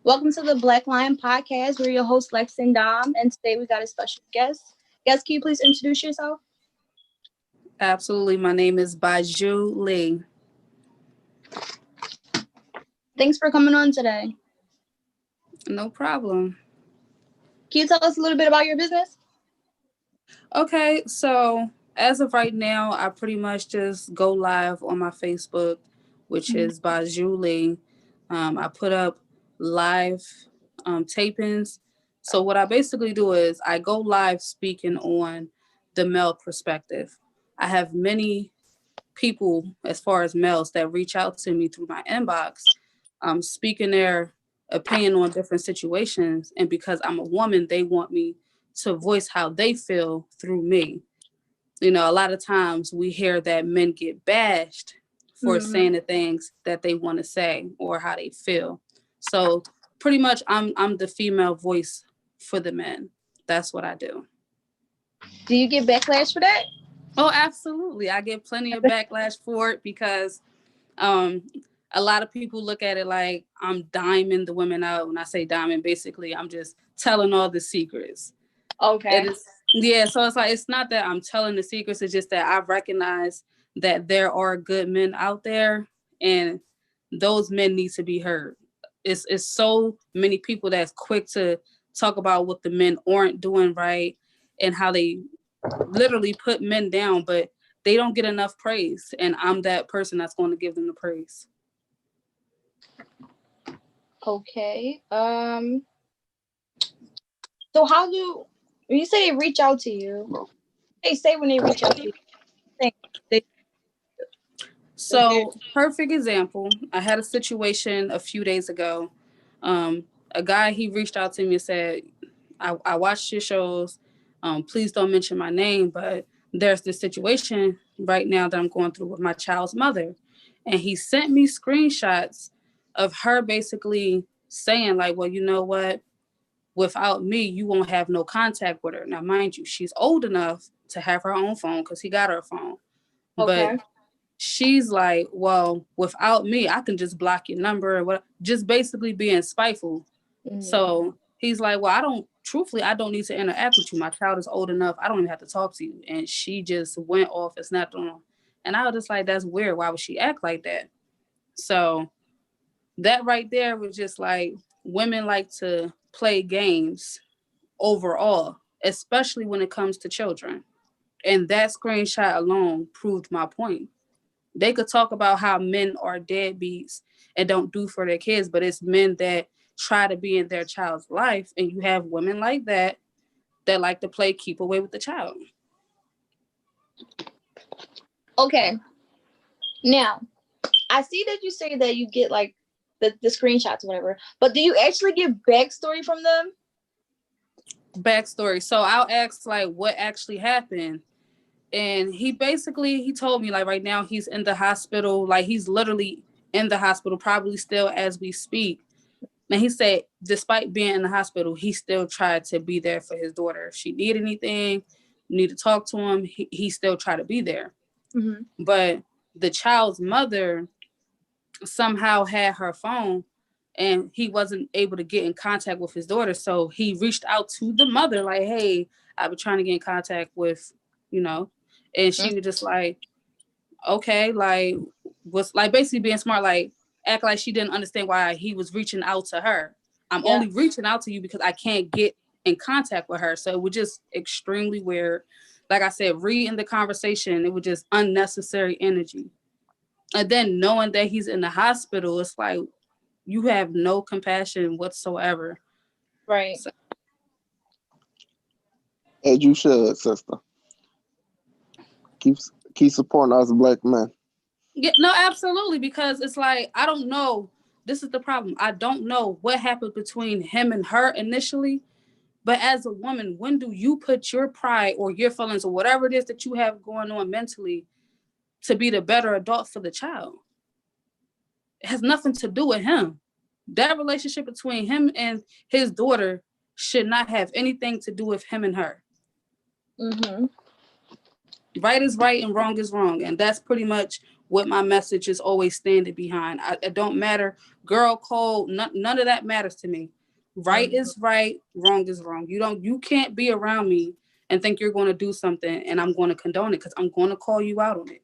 Welcome to the Black Lion Podcast. We're your hosts, Lex and Dom, and today we got a special guest. Guest, can you please introduce yourself? Absolutely. My name is Bijou Lei. Thanks for coming on today. No problem. Can you tell us a little bit about your business? Okay, so as of right now, I pretty much just go live on my Facebook, which is Bijou Lei. I put up live tapings. So what I basically do is I go live speaking on the male perspective. I have many people, as far as males, that reach out to me through my inbox, speaking their opinion on different situations. And because I'm a woman, they want me to voice how they feel through me. You know, a lot of times we hear that men get bashed for saying the things that they want to say or how they feel. So pretty much I'm the female voice for the men. That's what I do. Do you get backlash for that? Oh, absolutely. I get plenty of backlash for it because um, a lot of people look at it like I'm diming the women out. When I say diamond, basically I'm just telling all the secrets. Okay. It is, yeah. So it's like it's not that I'm telling the secrets. It's just that I recognize that there are good men out there, and those men need to be heard. It's so many people that's quick to talk about what the men aren't doing right and how they literally put men down, but they don't get enough praise. And I'm that person that's going to give them the praise. Okay. So how do when you say they reach out to you? They say when they reach out to you. They, So, perfect example. I had a situation a few days ago. A guy, he reached out to me and said, I watched your shows. Please don't mention my name, but there's this situation right now that I'm going through with my child's mother. And he sent me screenshots of her basically saying, like, well, you know what? Without me, you won't have no contact with her. Now, mind you, she's old enough to have her own phone because he got her a phone. But okay. she's like, well, without me, I can just block your number or what, just basically being spiteful. So he's like, well, truthfully, I don't need to interact with you. My child is old enough. I don't even have to talk to you. And she just went off and snapped on him. And I was just like, that's weird. Why would she act like that? So that right there was just like, women like to play games overall, especially when it comes to children. And that screenshot alone proved my point. They could talk about how men are deadbeats and don't do for their kids, but it's men that try to be in their child's life, and you have women like that that like to play keep away with the child. Okay. Now, I see that you say that you get like the screenshots or whatever, but do you actually get backstory from them? Backstory. So I'll ask like what actually happened. And he told me like right now he's in the hospital, like he's literally in the hospital, probably still as we speak. And he said, despite being in the hospital, he still tried to be there for his daughter. If she needed anything, need to talk to him, he still tried to be there. But the child's mother somehow had her phone and he wasn't able to get in contact with his daughter. So he reached out to the mother, like, hey, I've been trying to get in contact with, you know, and she was just like, okay, like, was like basically being smart, like, act like she didn't understand why he was reaching out to her. I'm only reaching out to you because I can't get in contact with her. So it was just extremely weird. Like I said, reading the conversation, it was just unnecessary energy. And then knowing that he's in the hospital, it's like you have no compassion whatsoever. Right. So, As you should, sister. Keep keep supporting us black men. yeah, no, absolutely, because it's like I don't know. This is the problem. I don't know what happened between him and her initially. But as a woman, when do you put your pride or your feelings or whatever it is that you have going on mentally to be the better adult for the child? It has nothing to do with him. That relationship between him and his daughter should not have anything to do with him and her. Right is right and wrong is wrong. And that's pretty much what my message is always standing behind. It don't matter, girl, code, none of that matters to me. Right is right, wrong is wrong. You can't be around me and think you're going to do something and I'm going to condone it, because I'm going to call you out on it.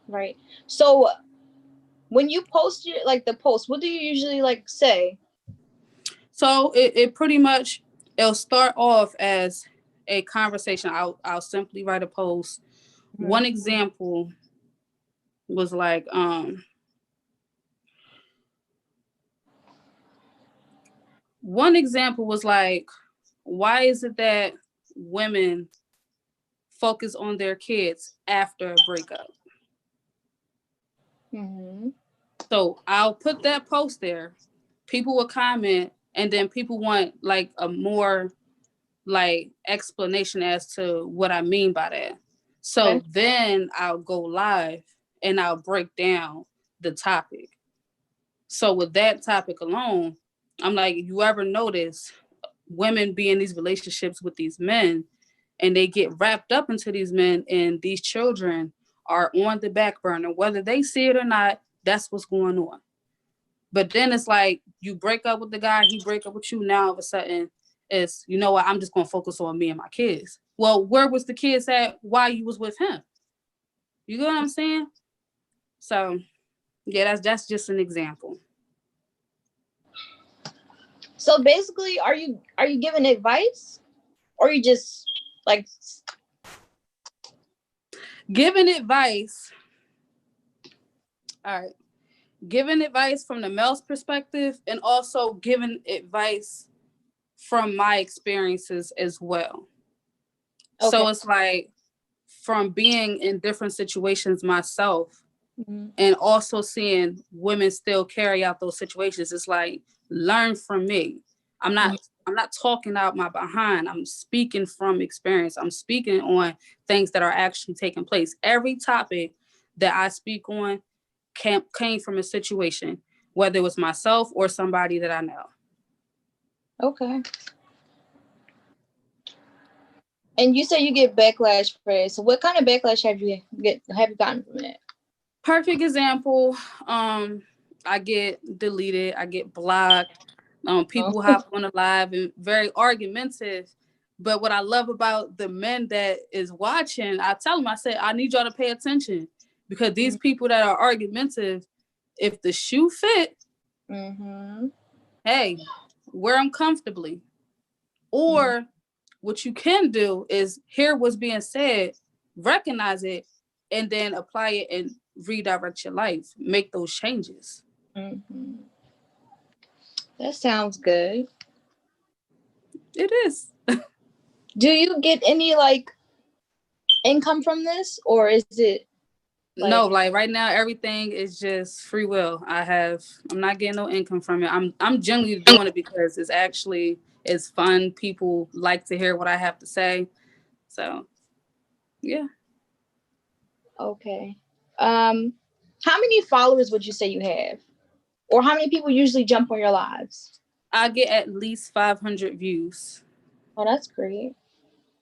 Right. So when you post your, like, the post, what do you usually like say? So it pretty much, it'll start off as a conversation. I'll simply write a post. One example was like, why is it that women focus on their kids after a breakup? So I'll put that post there. People will comment, and then people want like a more like explanation as to what I mean by that. So then I'll go live and I'll break down the topic. So with that topic alone, I'm like, you ever notice women be in these relationships with these men and they get wrapped up into these men, and these children are on the back burner, whether they see it or not, that's what's going on. But then it's like, you break up with the guy, he break up with you, now all of a sudden it's, you know what, I'm just going to focus on me and my kids. Well, where was the kids at while you was with him? You get what I'm saying? So yeah, that's just an example. So basically, are you giving advice, or you just like giving advice? All right. Giving advice from the male's perspective, and also giving advice from my experiences as well. Okay. So it's like, from being in different situations myself, and also seeing women still carry out those situations, it's like, learn from me. I'm not talking out my behind. I'm speaking from experience. I'm speaking on things that are actually taking place. Every topic that I speak on came from a situation, whether it was myself or somebody that I know. Okay. And you say you get backlash for it. So what kind of backlash have you gotten from it? Perfect example. I get deleted. I get blocked. People hop on the live and very argumentative. But what I love about the men that is watching, I tell them, I say, I need y'all to pay attention, because these people that are argumentative, if the shoe fit, hey, wear them comfortably. Or what you can do is hear what's being said, recognize it, and then apply it and redirect your life. Make those changes. That sounds good. It is. Do you get any like income from this, or is it like... No, like right now everything is just free will. I'm not getting no income from it. I'm genuinely doing it because it's fun. People like to hear what I have to say. So yeah. Okay. How many followers would you say you have? Or how many people usually jump on your lives? I get at least 500 views. Oh, that's great.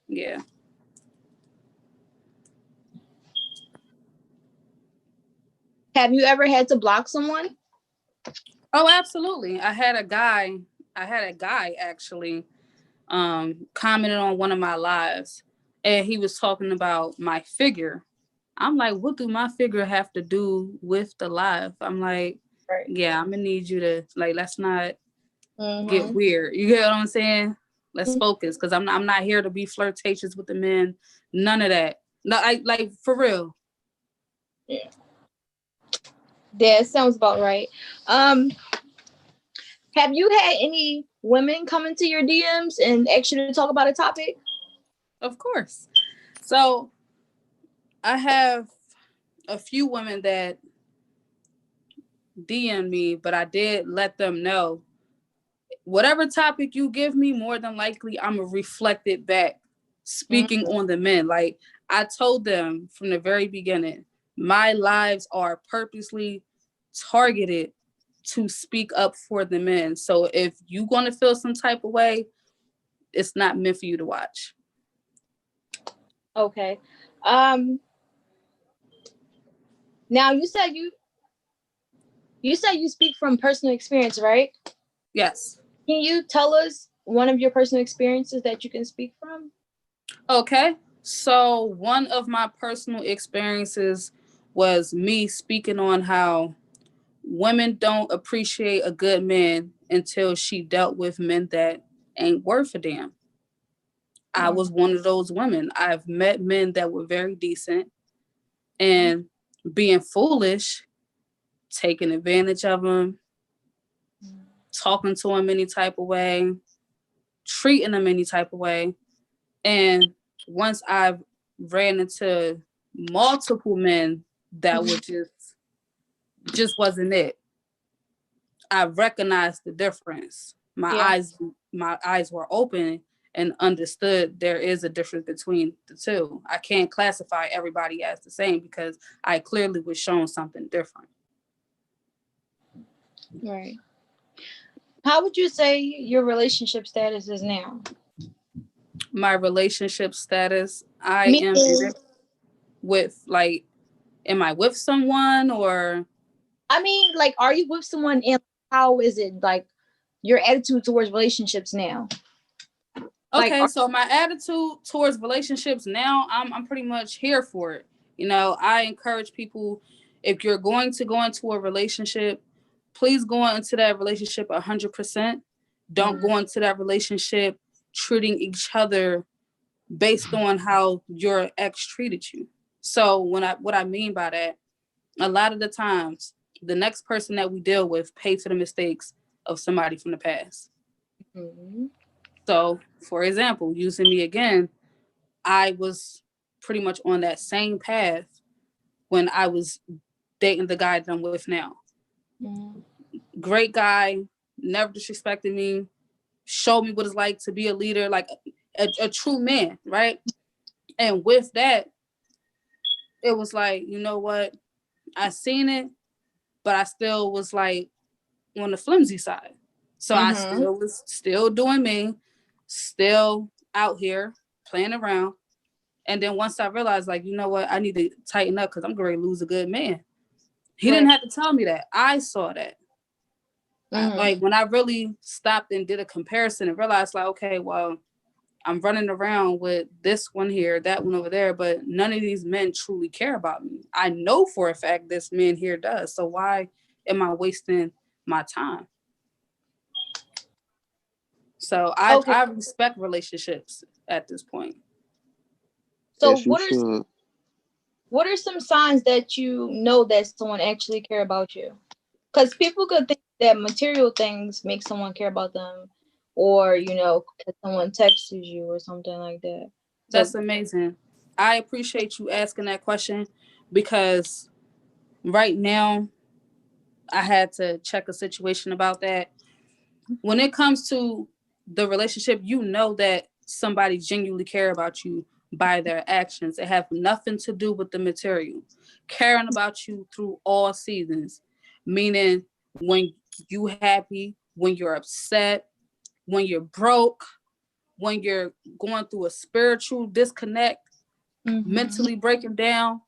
Yeah. Have you ever had to block someone? Oh, absolutely. I had a guy actually commented on one of my lives, and he was talking about my figure. I'm like, what do my figure have to do with the live? I'm like, yeah, I'm gonna need you to, like, let's not get weird. You get what I'm saying? Let's focus, because I'm not here to be flirtatious with the men. None of that. No, like for real. Yeah. That sounds about right. Have you had any women come into your DMs and ask you to talk about a topic? Of course. So I have a few women that DM me, but I did let them know, whatever topic you give me, more than likely I'm gonna reflect it back, speaking on the men. Like, I told them from the very beginning, my lives are purposely targeted to speak up for the men. So if you're gonna feel some type of way, it's not meant for you to watch. Okay. Now you said you speak from personal experience, right? Yes. Can you tell us one of your personal experiences that you can speak from? Okay. So one of my personal experiences was me speaking on how women don't appreciate a good man until she dealt with men that ain't worth a damn. I was one of those women. I've met men that were very decent and being foolish, taking advantage of them, talking to them any type of way, treating them any type of way. And once I've ran into multiple men that were just wasn't it. I recognized the difference. Yeah. My eyes were open and understood there is a difference between the two. I can't classify everybody as the same because I clearly was shown something different. Right. How would you say your relationship status is now? My relationship status, I Me. am in it with like, am I with someone or I mean, like, are you with someone, and how is it like your attitude towards relationships now? Like, okay, so my attitude towards relationships now, I'm pretty much here for it. You know, I encourage people, if you're going to go into a relationship, please go into that relationship 100%. Don't go into that relationship treating each other based on how your ex treated you. So what I mean by that, a lot of the times, the next person that we deal with pays for the mistakes of somebody from the past. Mhm. So, for example, using me again, I was pretty much on that same path when I was dating the guy that I'm with now. Mhm. Great guy, never disrespected me, showed me what it's like to be a leader, like a true man, right? And with that, it was like, you know what? I seen it, but I still was like on the flimsy side. So I Mhm. still was still doing me, still out here playing around. And then once I realized, like, you know what, I need to tighten up because I'm going to lose a good man. He Right. didn't have to tell me that. I saw that. Mhm. Like when I really stopped and did a comparison and realized, like, okay, well, I'm running around with this one here, that one over there, but none of these men truly care about me. I know for a fact this man here does. So why am I wasting my time? So Okay. I respect relationships at this point. So As you should. what are some signs that you know that someone actually care about you? Because people could think that material things make someone care about them, or that someone texts you or something like that. So. That's amazing. I appreciate you asking that question because right now I had to check a situation about that. When it comes to the relationship, you know that somebody genuinely care about you by their actions. It have nothing to do with the material. Caring about you through all seasons, meaning when you happy, when you're upset, when you're broke, when you're going through a spiritual disconnect, Mhm. mentally breaking down,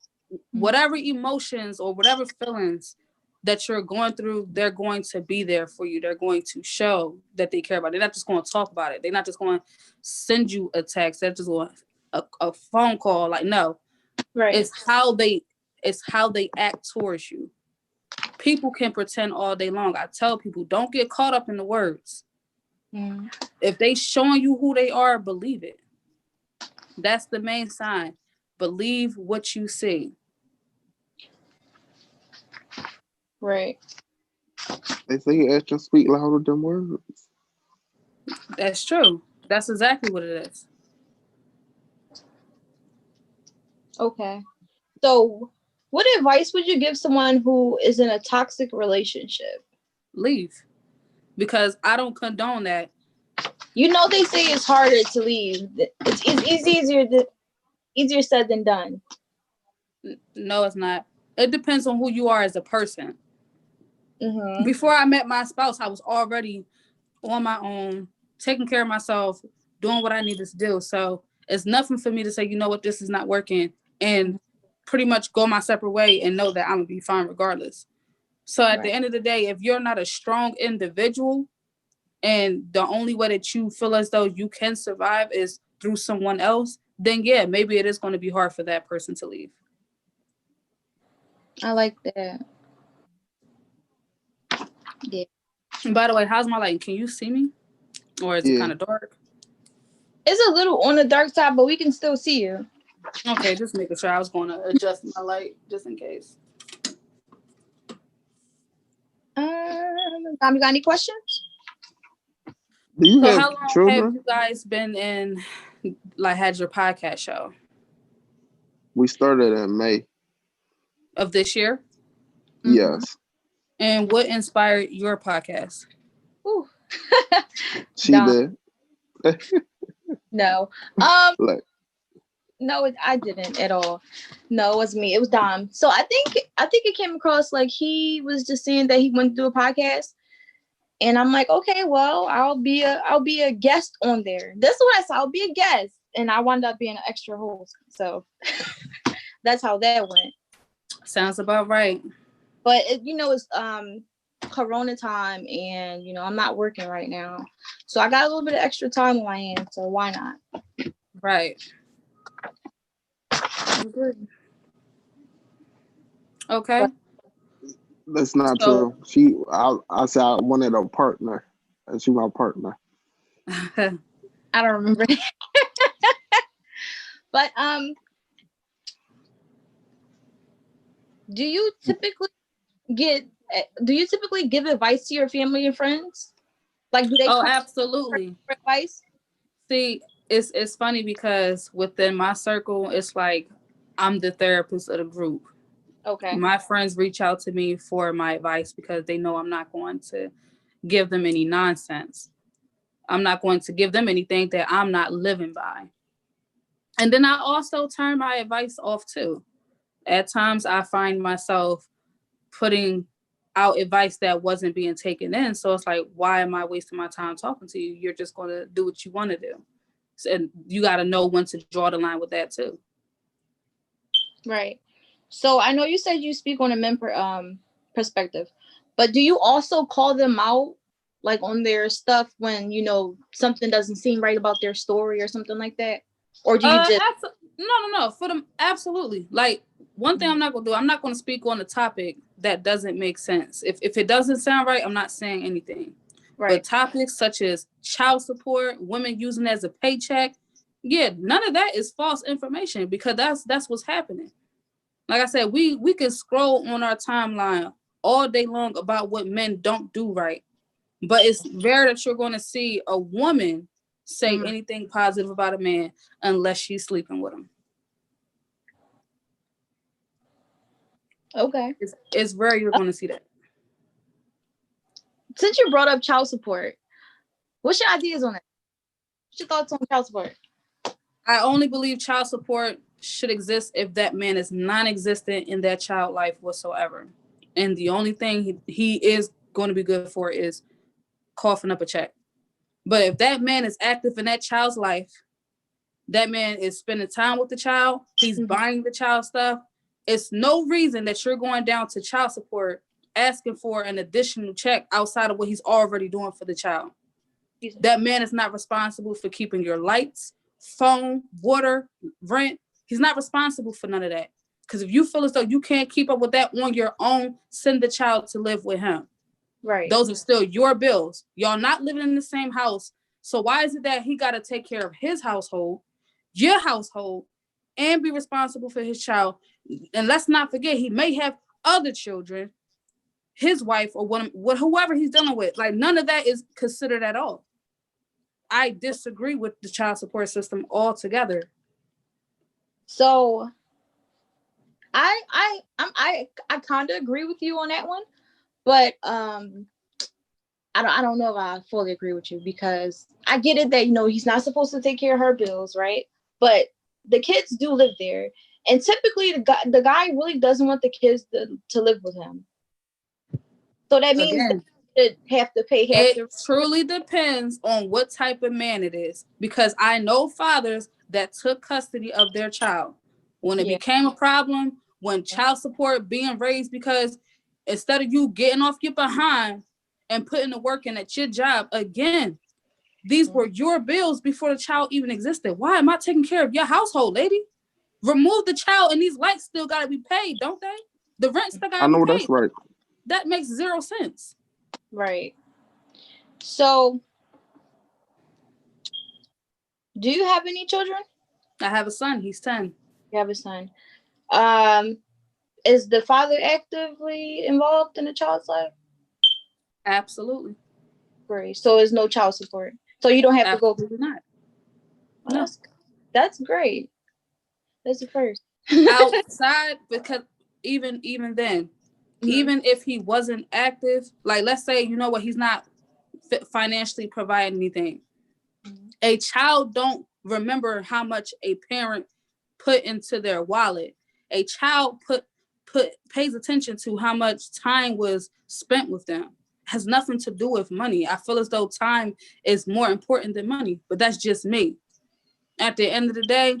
whatever emotions or whatever feelings that you're going through, they're going to be there for you. They're going to show that they care about it. They're not just going to talk about it. They're not just going to send you a text. They're just going a phone call. Like, no, Right. it's how they act towards you. People can pretend all day long. I tell people, don't get caught up in the words. Mm. If they showing you who they are, believe it. That's the main sign. Believe what you see. Right. They say actions speak louder than words. That's true. That's exactly what it is. Okay. So, what advice would you give someone who is in a toxic relationship? Leave. Because I don't condone that. They say it's harder to leave. It's easier said than done. No, it's not. It depends on who you are as a person. Mhm. Before I met my spouse, I was already on my own, taking care of myself, doing what I needed to do. So it's nothing for me to say, you know what, this is not working, and pretty much go my separate way and know that I'm gonna be fine regardless. So at the end of the day, if you're not a strong individual and the only way that you feel as though you can survive is through someone else, then yeah, maybe it is going to be hard for that person to leave. I like that. Yeah. And by the way, how's my lighting? Can you see me? Or is it Yeah. kind of dark? It's a little on the dark side, but we can still see you. Okay, just making sure. I was going to adjust my light just in case. You got any questions? Do you So have how long have children? you guys been in, like, had your podcast show We started in May. of this year? Yes. And what inspired your podcast? Ooh. She Dumb. did. No. Like, No, I didn't at all. No, it was me. It was Dom. So I think it came across like he was just saying that he wanted to do a podcast, and I'm like, okay, well, I'll be a guest on there. That's what I said. I'll be a guest, and I wound up being an extra host. So that's how that went. Sounds about right. But it's Corona time, and I'm not working right now, so I got a little bit of extra time on my hands. So why not? Right. Good. Okay. that's not So true. I said I wanted a partner, and she my partner. I don't remember. But do you typically give advice to your family and friends? Like, do they oh, come absolutely. for advice? See, it's funny because within my circle, it's like I'm the therapist of the group. Okay. My friends reach out to me for my advice because they know I'm not going to give them any nonsense. I'm not going to give them anything that I'm not living by. And then I also turn my advice off too. At times I find myself putting out advice that wasn't being taken in. So it's like, why am I wasting my time talking to you? You're just going to do what you want to do. And you got to know when to draw the line with that too. Right. So I know you said you speak on a perspective, but do you also call them out, like, on their stuff when something doesn't seem right about their story or something like that, or do you just no for them? Absolutely. Like, one thing I'm not gonna do, I'm not gonna speak on a topic that doesn't make sense. If it doesn't sound right, I'm not saying anything. right? But topics such as child support, women using it as a paycheck, yeah, none of that is false information, because that's what's happening. Like I said, we can scroll on our timeline all day long about what men don't do right, but it's rare that you're going to see a woman say anything positive about a man unless she's sleeping with him. Okay. It's rare you're going to see that. Since you brought up child support, what's your ideas on that? What's your thoughts on child support? I only believe child support should exist if that man is non-existent in that child life whatsoever. And the only thing he is going to be good for is coughing up a check. But if that man is active in that child's life, that man is spending time with the child, he's buying the child stuff, it's no reason that you're going down to child support asking for an additional check outside of what he's already doing for the child. That man is not responsible for keeping your lights, phone, water, rent. He's not responsible for none of that. Because if you feel as though you can't keep up with that on your own, send the child to live with him. Right. Those are still your bills. Y'all not living in the same house. So why is it that he got to take care of his household, your household, and be responsible for his child? And let's not forget, he may have other children, his wife, or whoever he's dealing with. Like, none of that is considered at all. I disagree with the child support system altogether. So I kind of agree with you on that one, but I don't know if I fully agree with you, because I get it that he's not supposed to take care of her bills, right? But the kids do live there, and typically the guy really doesn't want the kids to live with him. So that means Again, they have to pay half. It truly depends on what type of man it is, because I know fathers that took custody of their child. When it Yeah. became a problem, when child support being raised, because instead of you getting off your behind and putting the work in at your job, again, these were your bills before the child even existed. Why am I taking care of your household, lady? Remove the child and these lights still got to be paid, don't they? The rent still got I to be know that's paid. right. That makes zero sense. Right. So, do you have any children? I have a son. He's 10. You have a son. Um, is the father actively involved in the child's life? Absolutely. Great. So, there's no child support. So you don't have to go. Absolutely not. Oh, No. that's great. That's the first. Outside, because even then, even if he wasn't active, like let's say, you know what, he's not financially providing anything. A child don't remember how much a parent put into their wallet. A child pays attention to how much time was spent with them. Has nothing to do with money. I feel as though time is more important than money, but that's just me. At the end of the day,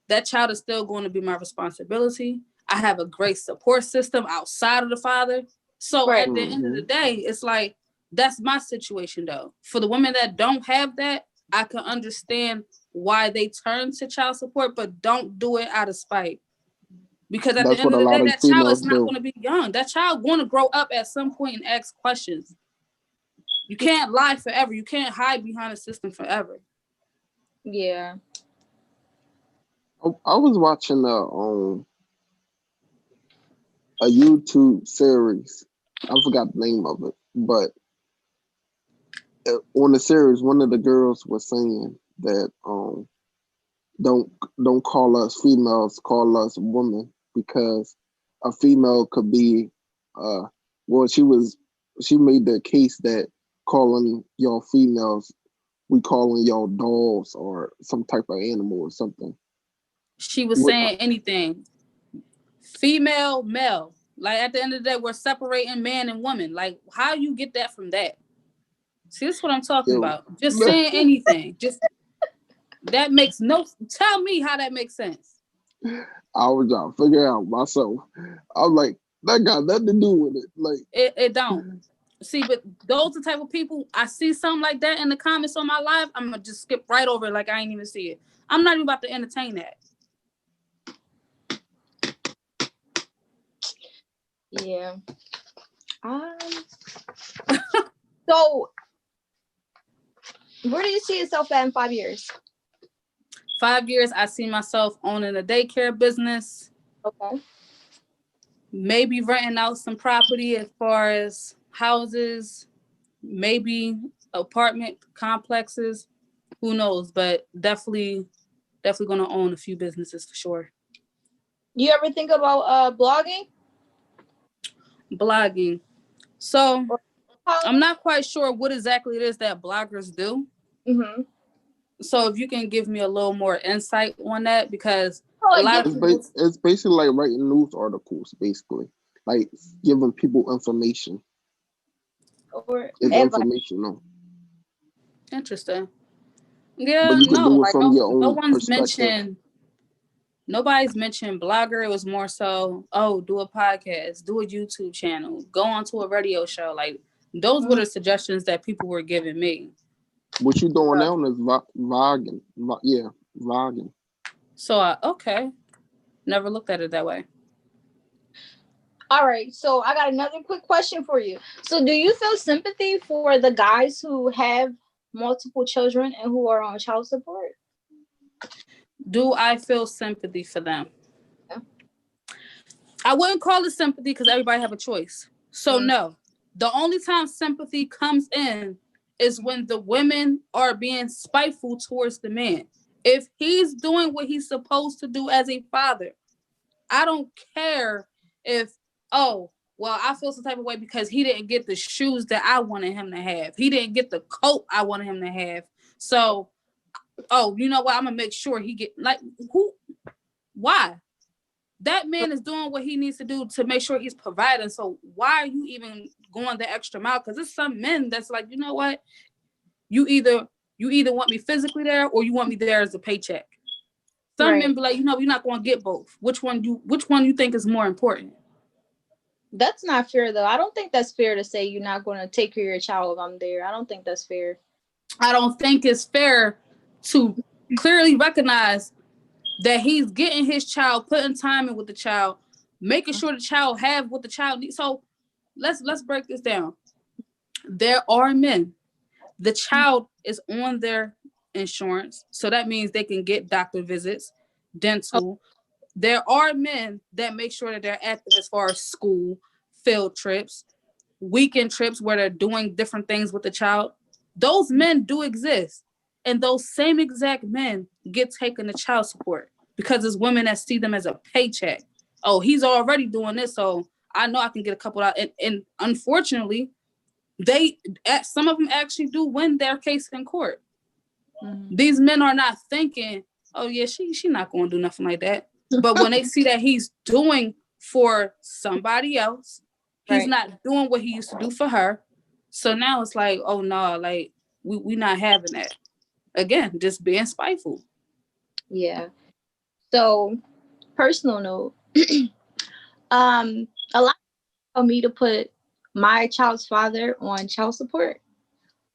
that child is still going to be my responsibility. I have a great support system outside of the father. So Right. at the end of the day, it's like, that's my situation though. For the women that don't have that, I can understand why they turn to child support, but don't do it out of spite. Because at the That's end what of a the day, lot of that child is females not do. going to be young. That child going to grow up at some point and ask questions. You can't lie forever. You can't hide behind a system forever. Yeah. I was watching a YouTube series. I forgot the name of it, but on the series, one of the girls was saying that don't don't call us females, call us women, because a female could be uh well she made the case that calling y'all females, we calling y'all dolls or some type of animal or something. She was What, saying anything. Female, male. Like at the end of the day, we're separating man and woman. Like how you get that from that? See, this is what I'm talking yo, about. Just saying anything. Just that makes no. Tell me how that makes sense. I was trying to figure out myself. I was like, that got nothing to do with it. Like, It don't. See, but those the type of people I see something like that in the comments on my live, I'm gonna just skip right over it like I ain't even see it. I'm not even about to entertain that. Yeah. So, where do you see yourself at in 5 years? 5 years, I see myself owning a daycare business. Okay. Maybe renting out some property as far as houses, maybe apartment complexes. Who knows? But definitely gonna own a few businesses for sure. You ever think about blogging? Blogging. So How? I'm not quite sure what exactly it is that bloggers do. Mm-hmm. So if you can give me a little more insight on that, because So, a like, lot of people, it's basically like writing news articles, basically, like giving people information. or It's advice. informational, interesting. but Yeah, you could no, do it like from your no own one's perspective. mentioned. Nobody's mentioned blogger. It was more so, oh, do a podcast, do a YouTube channel, go onto a radio show. Like those were the suggestions that people were giving me. What you doing now is vlogging. Yeah, vlogging. So okay, never looked at it that way. All right, so I got another quick question for you. So, do you feel sympathy for the guys who have multiple children and who are on child support? Do I feel sympathy for them? Yeah. I wouldn't call it sympathy because everybody have a choice. So no, the only time sympathy comes in is when the women are being spiteful towards the man. If he's doing what he's supposed to do as a father, I don't care if, oh, well, I feel some type of way because he didn't get the shoes that I wanted him to have. He didn't get the coat I wanted him to have. So, oh, you know what? I'm gonna make sure he get like who? Why? That man is doing what he needs to do to make sure he's providing. So why are you even going the extra mile? Because there's some men that's like, you know what? You either want me physically there or you want me there as a paycheck. Some men Right. be like, you're not going to get both. Which one you think is more important? That's not fair though. I don't think that's fair to say you're not going to take care of your child if I'm there. I don't think that's fair. I don't think it's fair to clearly recognize that he's getting his child, putting time in with the child, making sure the child have what the child needs. So let's break this down. There are men. The child is on their insurance, so that means they can get doctor visits, Oh, dental. There are men that make sure that they're active as far as school, field trips, weekend trips where they're doing different things with the child. Those men do exist. And those same exact men get taken to child support because it's women that see them as a paycheck. Oh, he's already doing this, so I know I can get a couple out. And unfortunately, they some of them actually do win their case in court. mhm. These men are not thinking, oh yeah, she not going to do nothing like that. But when they see that he's doing for somebody else, he's Right. not doing what he used to do for her. So now it's like, oh no, like we not having that. Again, just being spiteful. Yeah. So, personal note, a lot of me to put my child's father on child support,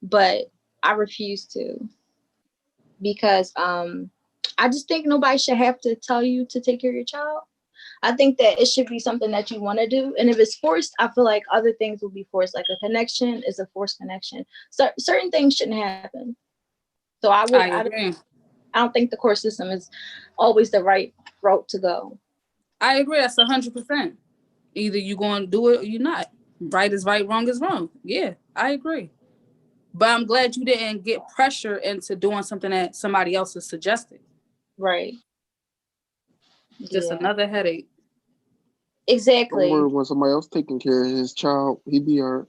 but I refuse to because I just think nobody should have to tell you to take care of your child. I think that it should be something that you want to do, and if it's forced, I feel like other things will be forced. Like a connection is a forced connection. So certain things shouldn't happen. So I agree. I don't think the court system is always the right route to go. I agree. That's 100%. Either you going to do it or you're not. Right is right, wrong is wrong. Yeah, I agree. But I'm glad you didn't get pressure into doing something that somebody else is suggesting. Right. Just Yeah. another headache. Don't Exactly. worry, when somebody else taking care of his child, he be alright.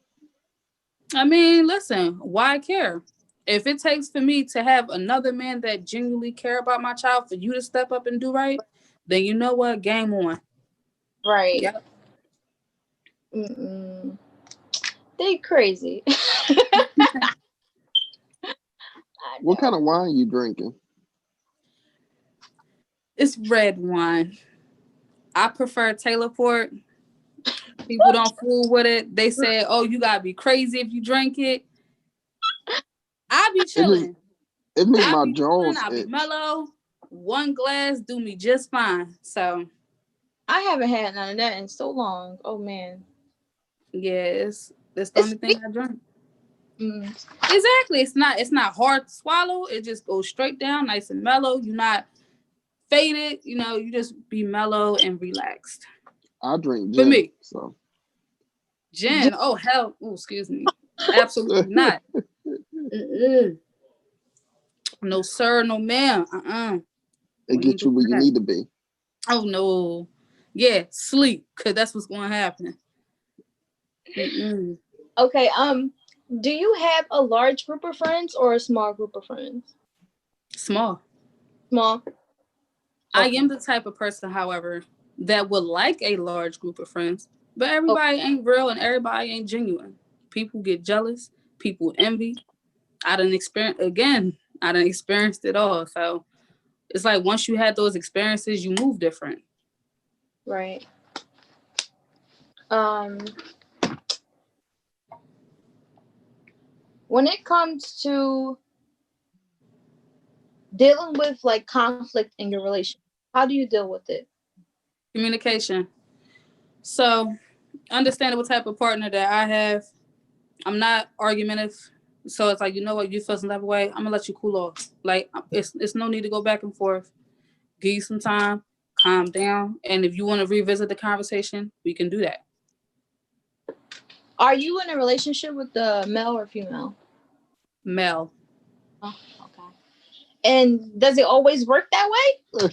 I mean, listen, why care? If it takes for me to have another man that genuinely care about my child for you to step up and do right, then you know what? Game on. Right. Yep. Mm-mm. They crazy. I What kind know. of wine you drinking? It's red wine. I prefer Taylor Port. People don't fool with it. They say, oh, you gotta be crazy if you drink it. I be It just chilling. it make I my be chilling. jaws I be itch. mellow. One glass do me just fine. So I haven't had none of that in so long. Oh man. yeah, it's the It's only thing sweet. I drink. Mm, Exactly. It's not hard to swallow. It just goes straight down, nice and mellow. You're not faded. You just be mellow and relaxed. I drink For gin, me, so gin. Oh hell. Oh, excuse me. Absolutely not. Mm-mm. No sir, no ma'am. it We ain't get you doing where you that. need to be. Oh no. Yeah, sleep, cause that's what's going to happen. Mm-mm. okay. Do you have a large group of friends or a small group of friends? Small. Small. I Okay. am the type of person, however, that would like a large group of friends, but Oh, everybody ain't real and everybody ain't genuine. People get jealous. People envy. I done experienced it all. So it's like once you had those experiences, you move different. right. Um, when it comes to dealing with like conflict in your relationship, how do you deal with it? Communication. So understanding what type of partner that I have. I'm not argumentative. So it's like, you know what, you feel some type of way, I'm gonna let you cool off. Like it's no need to go back and forth. Give you some time, calm down. And if you want to revisit the conversation, we can do that. Are you in a relationship with the male or female? Mel. Oh, okay. And does it always work that way?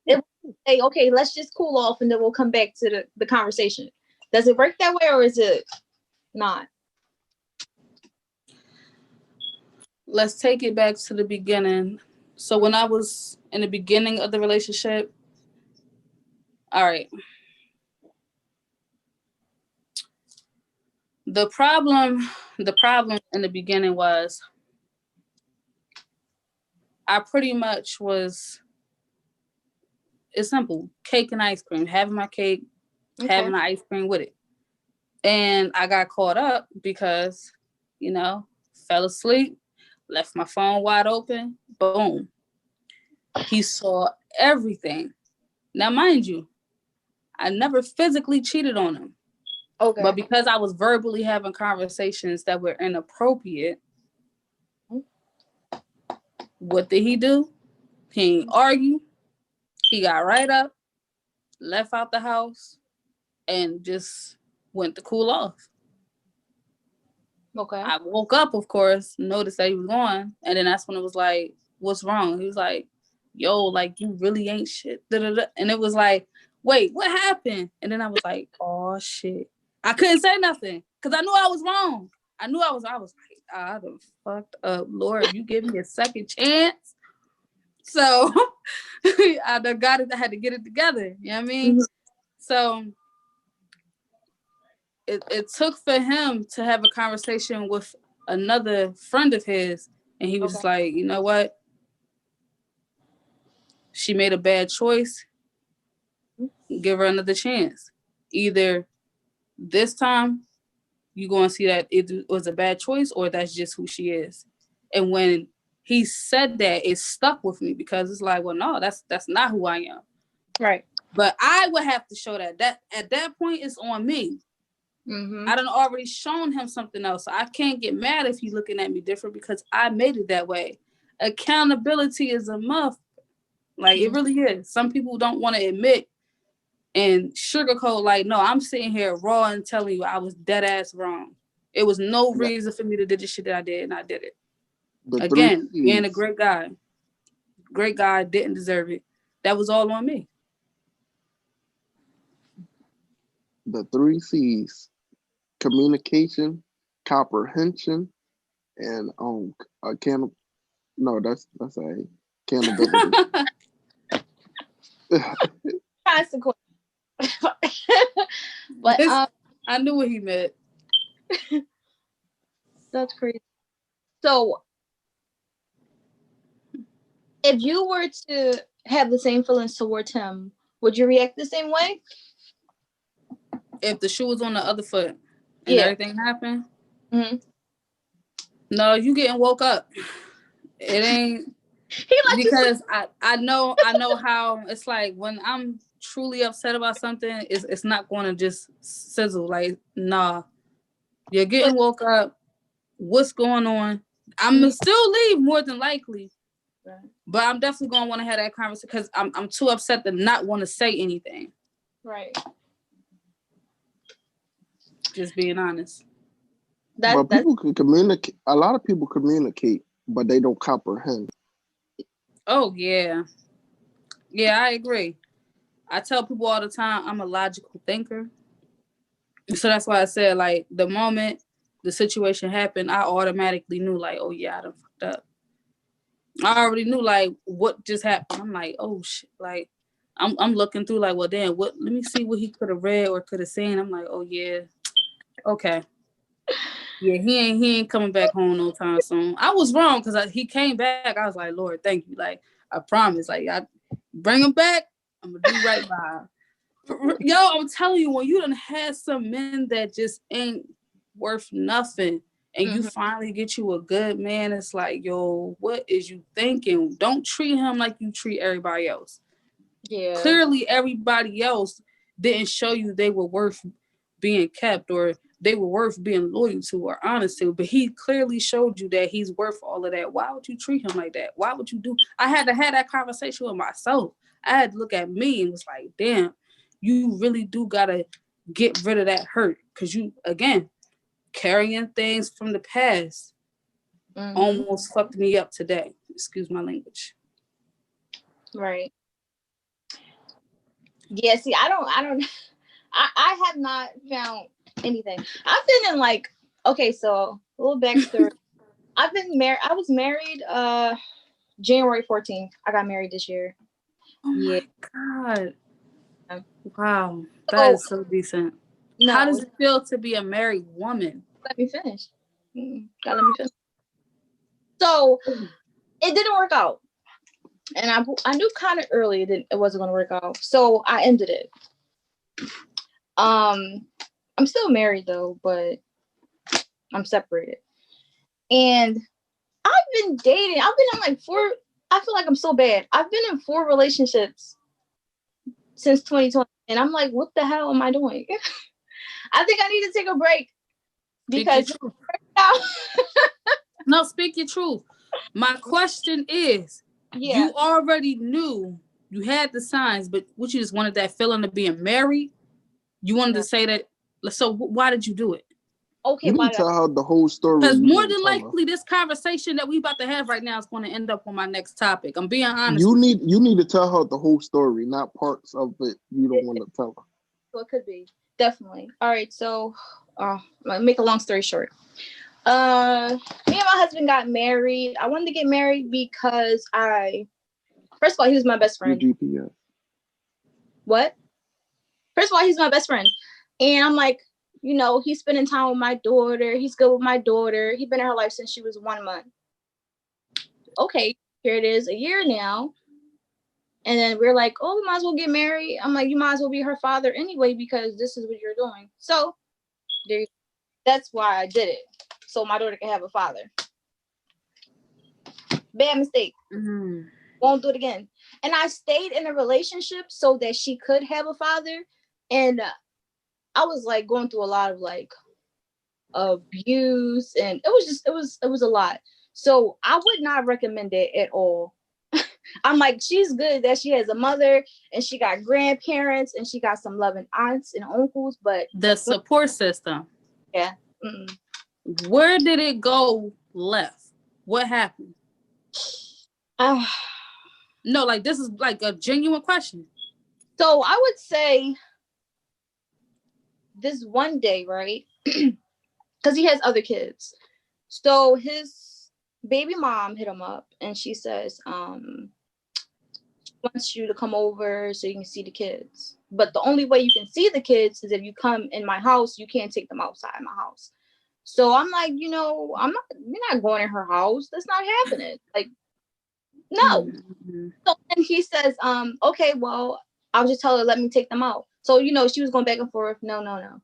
It say, okay, let's just cool off and then we'll come back to the conversation. Does it work that way or is it not? Let's take it back to the beginning. So when I was in the beginning of the relationship, all right. The problem, the problem in the beginning was I pretty much was It's simple. Cake and ice cream. Having my cake, having Okay. my ice cream with it. And I got caught up because, you know, fell asleep, left my phone wide open. Boom. He saw everything. Now, mind you, I never physically cheated on him. But Okay. because I was verbally having conversations that were inappropriate, what did he do? He ain't argue. He got right up, left out the house, and just went to cool off. Okay. I woke up, of course, noticed that he was gone, and then that's when it was like, "What's wrong?" He was like, "Yo, like you really ain't shit." Da-da-da. And it was like, "Wait, what happened?" And then I was like, "Oh shit!" I couldn't say nothing because I knew I was wrong. I knew I was. I was like, "I done fucked up, Lord. If you give me a second chance." So I done got it. I had to get it together. You know what I mean? Mm-hmm. So it took for him to have a conversation with another friend of his, and he was Okay. just like, you know what? She made a bad choice. Give her another chance. Either this time you're going to see that it was a bad choice, or that's just who she is. And when he said that, it stuck with me because it's like, well, no, that's not who I am. Right. But I would have to show that. That at that point, it's on me. Mm-hmm. I done already shown him something else. So I can't get mad if he's looking at me different because I made it that way. Accountability is a muff. Like it really is. Some people don't want to admit and sugarcoat like, no, I'm sitting here raw and telling you I was dead ass wrong. It was no That reason for me to do the shit that I did, and I did it. the three Again, being a C's, great guy, didn't deserve it. That was all on me. the three C's: communication, comprehension, and account. No, that's a accountability. Consequence. But I knew what he meant. that's crazy. So if you were to have the same feelings towards him, would you react the same way? If the shoe was on the other foot and Yeah. everything happened, Mm-hmm. no, you getting woke up. It ain't He let you sleep. because I know how it's like when I'm truly upset about something, it's not going to just sizzle. Like, nah, you're getting woke up. What's going on? I'm gonna still leave more than likely, but I'm definitely gonna want to have that conversation because I'm too upset to not want to say anything. Right. Just being honest. But That's people can communicate. A lot of people communicate, but they don't comprehend. Oh yeah, yeah, I agree. I tell people all the time I'm a logical thinker. So that's why I said like the moment the situation happened, I automatically knew like, oh yeah, I done fucked up. I already knew like what just happened. I'm like, oh shit, like I'm looking through like, well damn, what let me see what he could have read or could have seen. I'm like, oh yeah, okay. Yeah, he ain't coming back home no time soon. I was wrong because he came back. I was like, Lord, thank you. Like, I promise. Like, I bring him back. I'm gonna do right by him. Yo, I'm telling you, when you done had some men that just ain't worth nothing, and you finally get you a good man, it's like, yo, what is you thinking? Don't treat him like you treat everybody else. yeah. Clearly, everybody else didn't show you they were worth being kept or they were worth being loyal to or honest to, but he clearly showed you that he's worth all of that. Why would you treat him like that? Why would you do? I had to have that conversation with myself. I had to look at me and was like, damn, you really do gotta get rid of that hurt because you again carrying things from the past almost fucked me up today. Excuse my language. Right. Yeah. See, I don't. I have not found anything. I've been in like. Okay, so a little backstory. I've been married. I was married. January 14th. I got married this year. Oh Yeah. my god. Wow. That So is so decent. How no, does it feel to be a married woman? let me finish. Gotta let me finish. So it didn't work out. and I knew kind of early that it wasn't going to work out, so I ended it. Um, I'm still married though, but I'm separated, and I've been dating. I've been in like four. I feel like I'm so bad. I've been in four relationships since 2020, and I'm like, what the hell am I doing? I think I need to take a break Speak your because truth. now, No, speak your truth. My question is, yeah. you already knew you had the signs, but what you just wanted that feeling of being married? You wanted to No. say that. So why did you do it? Okay, You why didn't did I? tell her the whole story. Because You more didn't than tell her. likely, this conversation that we about to have right now is going to end up on my next topic. I'm being honest with you. You need to tell her the whole story, not parts of it you don't want to tell her. So it could be definitely. All right, so make a long story short. Me and my husband got married. I wanted to get married because first of all, he was my best Your friend. GPS. What? First of all, he's my best friend, and I'm like, he's spending time with my daughter. He's good with my daughter. He's been in her life since she was 1 month. Okay, here it is, a year now. And then we're like, oh, we might as well get married. I'm like, you might as well be her father anyway, because this is what you're doing. So there, that's why I did it. So my daughter can have a father. Bad mistake. Mm. Won't do it again. And I stayed in a relationship so that she could have a father. And I was like going through a lot of like abuse, and it was a lot. So I would not recommend it at all. I'm like, she's good that she has a mother and she got grandparents and she got some loving aunts and uncles, but The support system. yeah. Mm-mm. Where did it go left? What happened? Uh, No, like this is like a genuine question. so I would say this one day, right? Because he has other kids. So his baby mom hit him up and she says, she wants you to come over so you can see the kids. But the only way you can see the kids is if you come in my house. You can't take them outside my house. So I'm like, we're not going in her house. That's not happening. Like, no. Mm-hmm. So then he says, okay, well, I'll just tell her, let me take them out. So, she was going back and forth. No, no, no.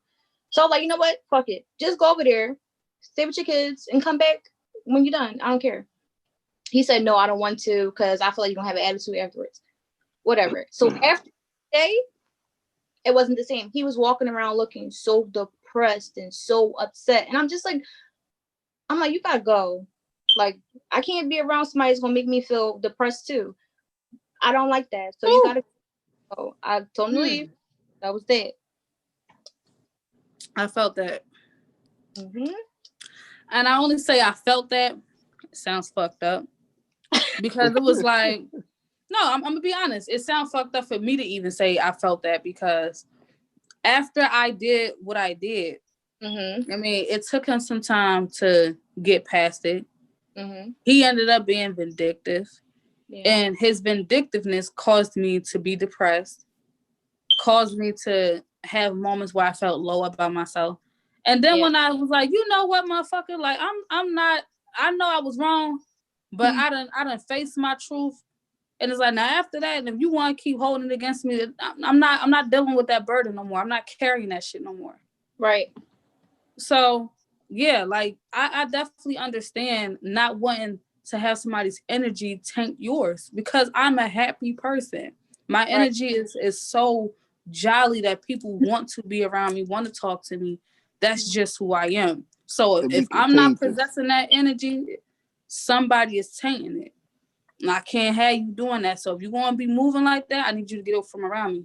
So I'm like, you know what? Fuck it. Just go over there, stay with your kids, and come back when you're done. I don't care. He said, no, I don't want to because I feel like you're going to have an attitude afterwards. Whatever. So after the day, it wasn't the same. He was walking around looking so depressed and so upset. And I'm like, you gotta go. Like, I can't be around somebody that's gonna make me feel depressed too. I don't like that. So you gotta go. I told him to leave. That was that. I felt that. Mm-hmm. And I only say I felt that. It sounds fucked up. Because it was like, no, I'm gonna be honest. It sounds fucked up for me to even say I felt that because after I did what I did, Mm-hmm. I mean, it took him some time to get past it. Mm-hmm. He ended up being vindictive, Yeah. and his vindictiveness caused me to be depressed, caused me to have moments where I felt low about myself. And then Yeah. when I was like, you know what, motherfucker, like I'm not. I know I was wrong, but I done faced my truth. And it's like now after that, and if you want to keep holding it against me, I'm not dealing with that burden no more. I'm not carrying that shit no more. Right. So yeah, like I definitely understand not wanting to have somebody's energy tank yours because I'm a happy person. My Right. energy is so jolly that people want to be around me, want to talk to me. That's just who I am. So It be if I'm not contagious. possessing that energy, somebody is tainting it. And I can't have you doing that. So if you're going to be moving like that, I need you to get up from around me.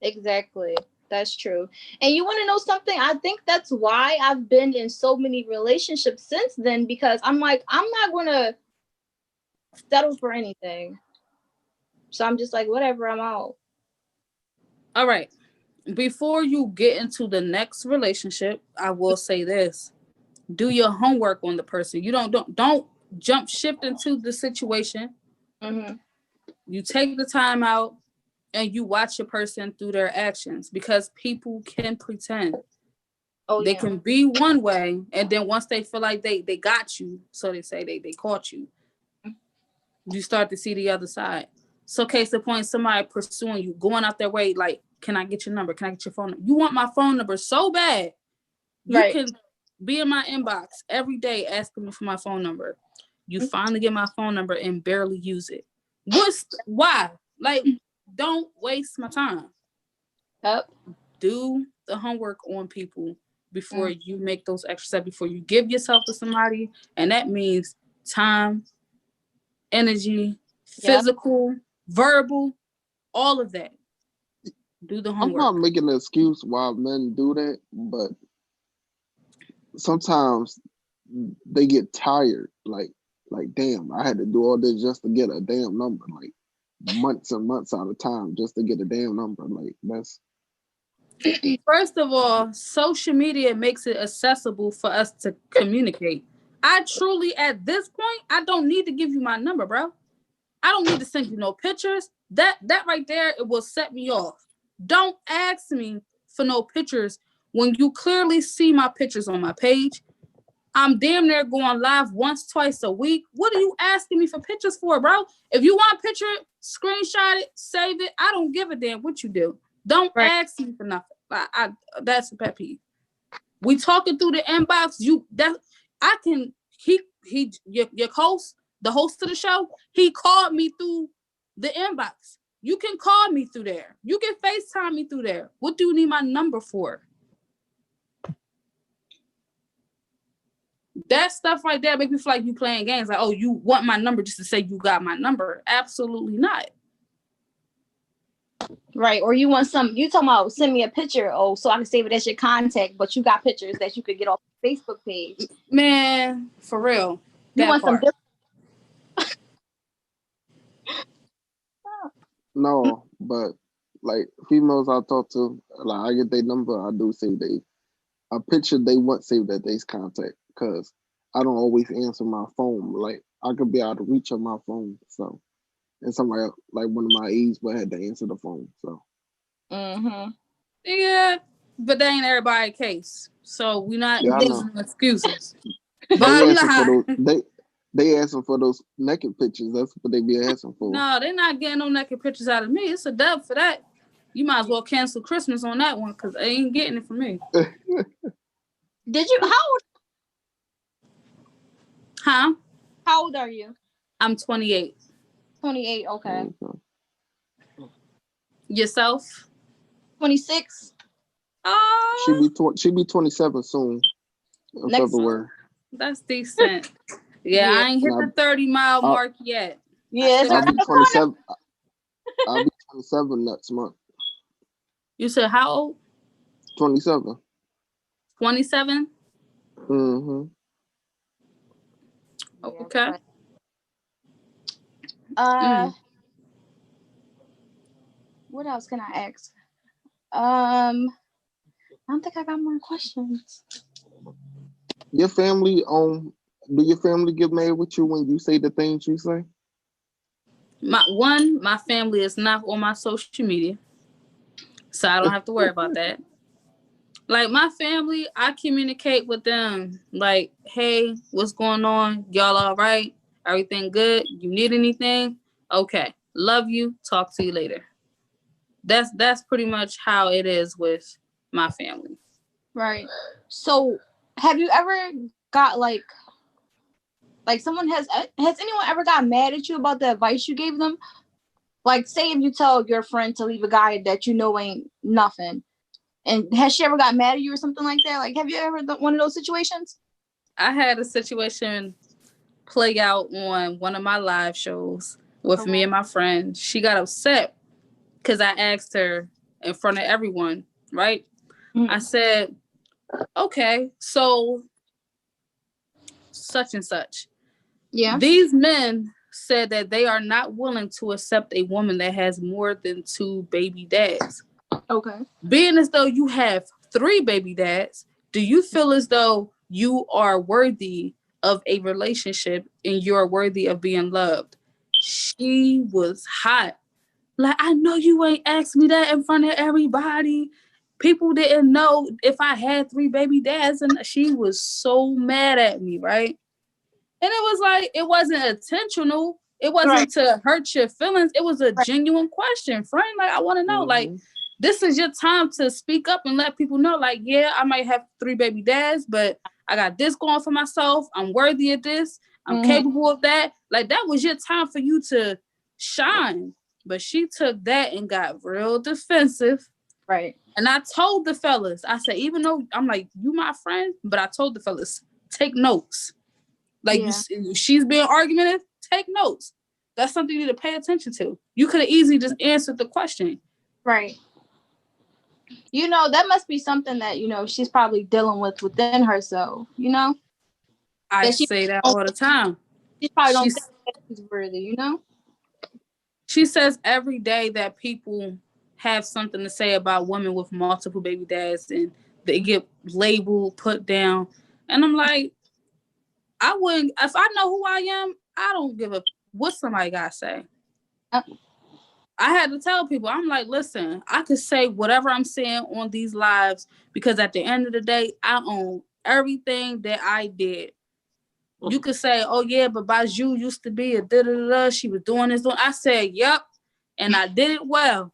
Exactly. That's true. And you want to know something? I think that's why I've been in so many relationships since then, because I'm like, I'm not gonna settle for anything. So I'm just like, whatever, I'm out. All right. Before you get into the next relationship, I will say this. Do your homework on the person. You don't jump shift into the situation. Mm-hmm. You take the time out and you watch a person through their actions because people can pretend. Oh They yeah. can be one way and then once they feel like they got you, so they say they caught you. you start to see the other side. So case in point, somebody pursuing you, going out their way, like, can I get your number? Can I get your phone number? You want my phone number so bad. You Right. can be in my inbox every day asking me for my phone number. You finally get my phone number and barely use it. Why? Like, don't waste my time. Yep. Do the homework on people before you make those extra steps, before you give yourself to somebody. And that means time, energy, Yep. physical, verbal, all of that. Do the I'm not homework. making an excuse why men do that, but sometimes they get tired. Like, damn, I had to do all this just to get a damn number. Like months and months out of time just to get a damn number. Like that's First of all, social media makes it accessible for us to communicate. I truly, at this point, I don't need to give you my number, bro. I don't need to send you no pictures. That right there, it will set me off. Don't ask me for no pictures when you clearly see my pictures on my page. I'm damn near going live once, twice a week. What are you asking me for pictures for, bro? If you want a picture, screenshot it, save it. I don't give a damn what you do. Don't Right. ask me for nothing. That's a pet peeve. We talking through the inbox. Your host, the host of the show, he called me through the inbox. You can call me through there. You can FaceTime me through there. What do you need my number for? That stuff right there make me feel like you playing games. Like, oh, you want my number just to say you got my number? Absolutely not. Right. Or you want you talking about send me a picture, so I can save it as your contact, but you got pictures that you could get off the Facebook page. Man, for real. You want some no, but like females I talk to, like I get their number, I do save a picture they want saved that they's contact because I don't always answer my phone. Like I could be out of reach of my phone, so and somebody like one of my aides would have to answer the phone. So Yeah, but that ain't everybody's case. So we're not yeah, I using know. excuses. They Bottom asking for line. they asking for those naked pictures. That's what they be asking for. No, they're not getting no naked pictures out of me. It's a dub for that. You might as well cancel Christmas on that one because they ain't getting it from me. Did you? Huh? How old are you? I'm 28. 28. Okay. Yourself? 26. She be 27 soon in Next February. That's decent. Yeah, I ain't hit the 30-mile mark yet. Yes, I'll be 27. I'll be 27 next month. You said how old? 27. 27? Mm-hmm. Okay. What else can I ask? I don't think I got more questions. Your family do your family get mad with you when you say the things you say? My family is not on my social media, so I don't have to worry about that. Like my family, I communicate with them like, hey, what's going on? Y'all all right? Everything good? You need anything? Okay. Love you. Talk to you later. That's pretty much how it is with my family. Right. So have you ever got like someone has anyone ever got mad at you about the advice you gave them? Like say if you tell your friend to leave a guy that you know ain't nothing, and has she ever got mad at you or something like that? Like have you ever one of those situations? I had a situation play out on one of my live shows with me and my friend. She got upset because I asked her in front of everyone, right? I said, okay, so such and such. Yeah. These men said that they are not willing to accept a woman that has more than 2 baby dads. Okay. Being as though you have 3 baby dads, do you feel as though you are worthy of a relationship and you're worthy of being loved? She was hot. Like, I know you ain't asked me that in front of everybody. People didn't know if I had 3 baby dads, and she was so mad at me, right? And it was like, it wasn't intentional, It Right. wasn't to hurt your feelings. It was a genuine question, friend. Like, I want to know, like, Mm-hmm. this is your time to speak up and let people know, like, yeah, I might have 3 baby dads, but I got this going for myself. I'm worthy of this. I'm Mm-hmm. capable of that. Like, that was your time for you to shine. But she took that and got real defensive. Right. And I told the fellas, I said, even though I'm like, you my friend, but I told the fellas, take notes. Like, Yeah. she's being argumentative, take notes. That's something you need to pay attention to. You could have easily just answered the question. Right. That must be something that, she's probably dealing with within herself, I that say that all the time. she probably don't think She's that she's worthy. she says every day that people have something to say about women with multiple baby dads and they get labeled, put down. And I'm like, I wouldn't, if I know who I am, I don't give a what somebody got to say. Uh, I had to tell people, I'm like, listen, I could say whatever I'm saying on these lives because at the end of the day, I own everything that I did. You could say, oh yeah, but Bijou used to be a da-da-da-da. She was doing this. I said, yep, and I did it well.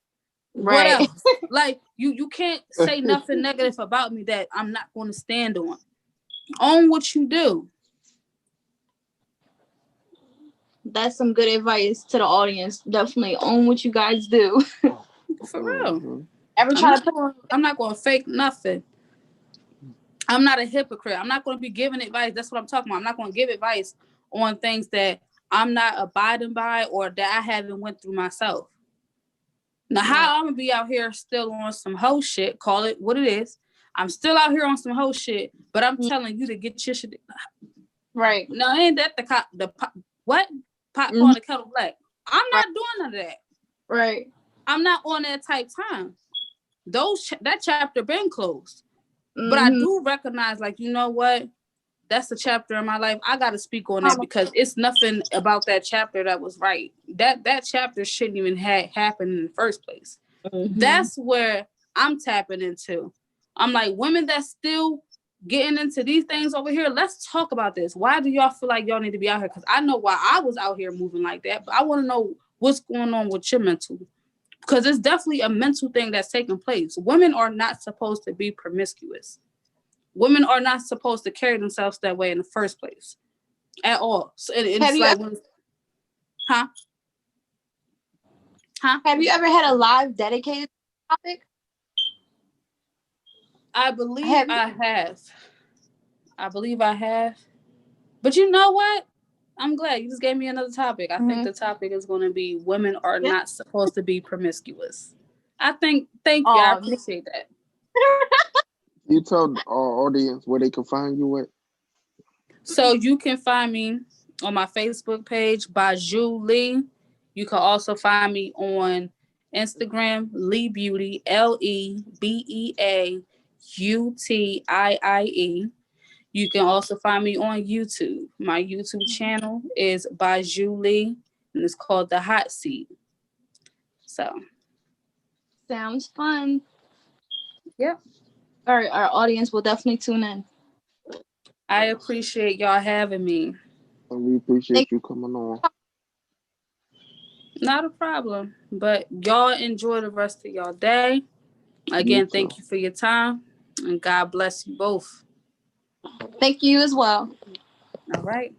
What right. else? Like, you can't say nothing negative about me that I'm not going to stand on. Own what you do. That's some good advice to the audience. Definitely own what you guys do. For real. Mm-hmm. Ever I'm try not to put going. I'm not going to fake nothing. I'm not a hypocrite. I'm not going to be giving advice. That's what I'm talking about. I'm not going to give advice on things that I'm not abiding by or that I haven't went through myself. Now, how I'm going to be out here still on some hoe shit, call it what it is. I'm still out here on some hoe shit, but I'm telling you to get your shit. right. No, ain't that what? Pot Mm-hmm. calling the kettle black. I'm Right. not doing none of that. Right. I'm not on that type time. That chapter been closed. But I Mm-hmm. do recognize, like, you know what? That's a chapter in my life. I got to speak on that because it's nothing about that chapter that was right. That chapter shouldn't even have happened in the first place. Mm-hmm. That's where I'm tapping into. I'm like, women that still getting into these things over here, let's talk about this. Why do y'all feel like y'all need to be out here? Because I know why I was out here moving like that, but I want to know what's going on with your mental. Because it's definitely a mental thing that's taking place. Women are not supposed to be promiscuous. Women are not supposed to carry themselves that way in the first place at all. So Have it's you like, ever, huh? have you ever had a live dedicated topic? I believe Have you? I have. I believe I have. But you know what? I'm glad you just gave me another topic. I think Mm-hmm. the topic is going to be women are Yeah. not supposed to be promiscuous. Thank you. I Oh, appreciate that. You tell our audience where they can find you at. So you can find me on my Facebook page, Bijou Lei. You can also find me on Instagram, Lee Beauty, LeBeautie. You can also find me on YouTube. My YouTube channel is Bijou Lei, and it's called The Hot Seat. So, sounds fun. yep. Our audience will definitely tune in. I appreciate y'all having me. And we appreciate Thank you coming on. Not a problem. But y'all enjoy the rest of y'all day. You Again, thank too. you for your time, and God bless you both. Thank you as well. All right.